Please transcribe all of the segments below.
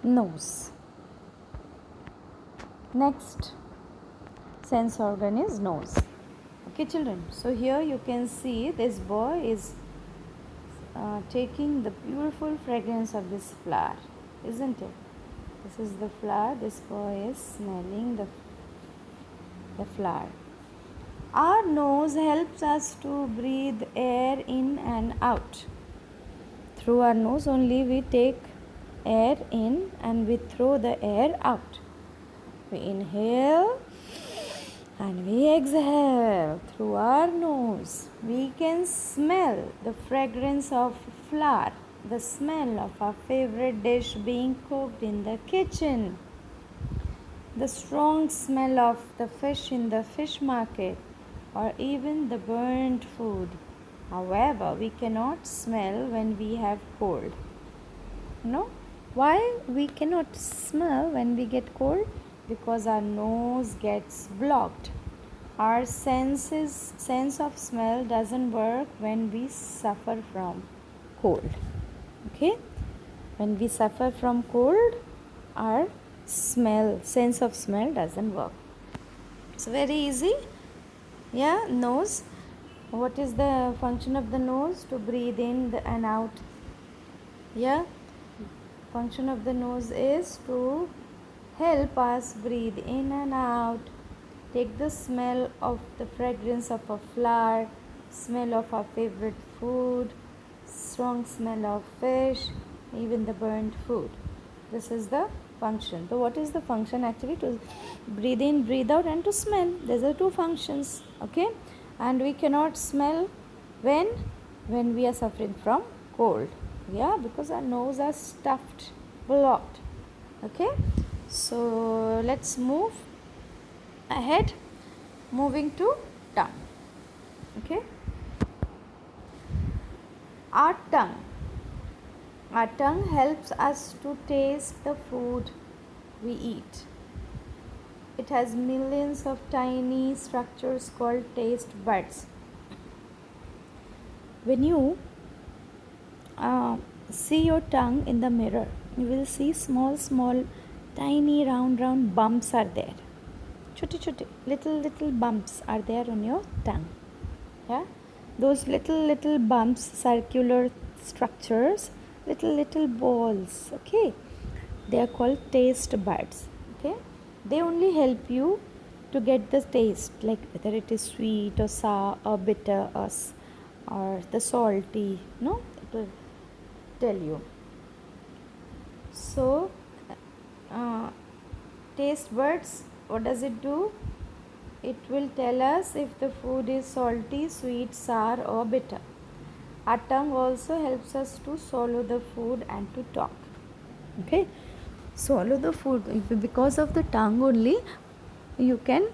nose. Next sense organ is nose. Okay, children. So here you can see this boy is taking the beautiful fragrance of this flower, isn't it? This is the flower. This boy is smelling the flower. Our nose helps us to breathe air in and out. Through our nose only we take air in and we throw the air out. We inhale and we exhale through our nose. We can smell the fragrance of flower, the smell of our favorite dish being cooked in the kitchen, the strong smell of the fish in the fish market, or even the burnt food. However, we cannot smell when we have cold. No? Why we cannot smell when we get cold? Because our nose gets blocked. Our sense of smell doesn't work when we suffer from cold. Okay? When we suffer from cold, our sense of smell doesn't work. It's very easy. Yeah, nose. What is the function of the nose? To breathe in and out. Yeah, function of the nose is to help us breathe in and out, take the smell of the fragrance of a flower, smell of our favorite food, strong smell of fish, even the burnt food. This is the function. So what is the function actually? To breathe in, breathe out, and to smell. These are two functions. Okay, and we cannot smell when we are suffering from cold. Yeah, because our nose are stuffed, blocked. Okay, so let's move ahead, moving to tongue. Okay, our tongue helps us to taste the food we eat. It has millions of tiny structures called taste buds. When you see your tongue in the mirror, you will see small tiny round bumps are there. Chote little bumps are there on your tongue. Yeah, those little bumps, circular structures, little balls. Okay, they are called taste buds. Okay, they only help you to get the taste, like whether it is sweet or sour or bitter or the salty. No, it will tell you. So taste buds, what does it do? It will tell us if the food is salty, sweet, sour, or bitter. Our tongue also helps us to swallow the food and to talk. Okay, swallow the food. Because of the tongue only, you can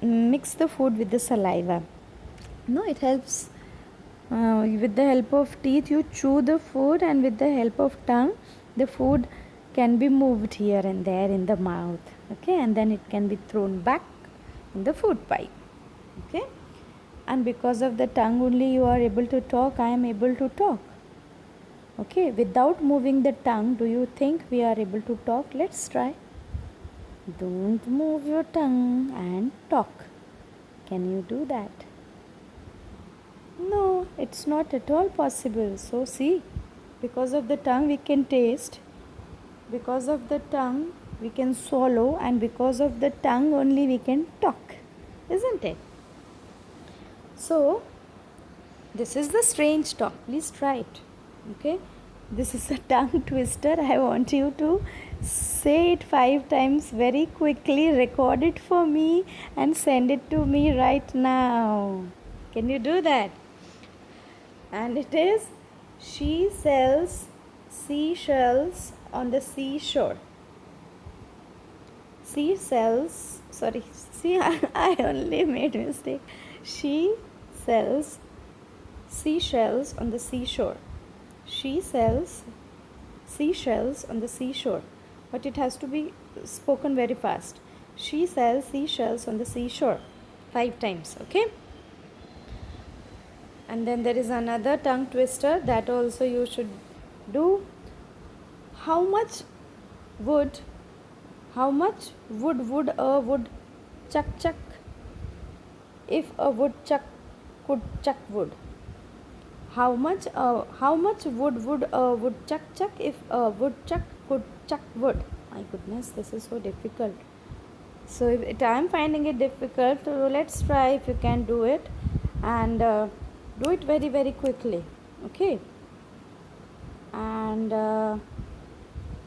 mix the food with the saliva. No, it helps. With the help of teeth, you chew the food, and with the help of tongue, the food can be moved here and there in the mouth. Okay, and then it can be thrown back in the food pipe. Okay, and because of the tongue only you are able to talk. I am able to talk. Okay, without moving the tongue, do you think we are able to talk? Let's try. Don't move your tongue and talk. Can you do that? No, it's not at all possible. So see, because of the tongue we can taste, because of the tongue we can swallow, and because of the tongue only we can talk, isn't it? So this is the strange talk. Please try it. Okay, this is a tongue twister. I want you to say it 5 times very quickly, record it for me and send it to me right now. Can you do that? And it is, she sells seashells on the seashore. She sells, sorry, see, I only made a mistake. She sells seashells on the seashore. She sells seashells on the seashore. But it has to be spoken very fast. She sells seashells on the seashore. 5 times, okay? And then there is another tongue twister that also you should do. How much would how much would a woodchuck if a woodchuck could chuck wood? How much would a woodchuck if a woodchuck could chuck wood? My goodness, this is so difficult. So if I'm finding it difficult, so let's try if you can do it, and do it very very quickly. Okay, and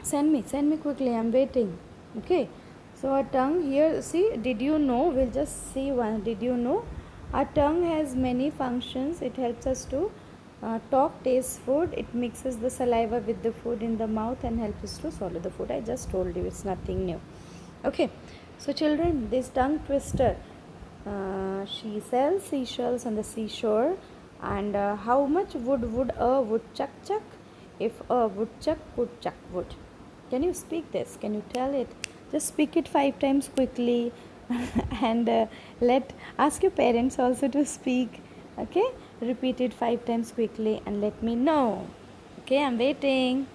send me quickly. I'm waiting. Okay, so our tongue here. See, did you know? We'll just see one. Did you know? Our tongue has many functions. It helps us to talk, taste food. It mixes the saliva with the food in the mouth and helps us to swallow the food. I just told you, it's nothing new. Okay, so children, this tongue twister. She sells seashells on the seashore. And how much would a woodchuck chuck if a woodchuck could chuck wood? Can you speak this? Can you tell it? Just speak it 5 times quickly, and let ask your parents also to speak. Okay, repeat it 5 times quickly and let me know. Okay, I'm waiting.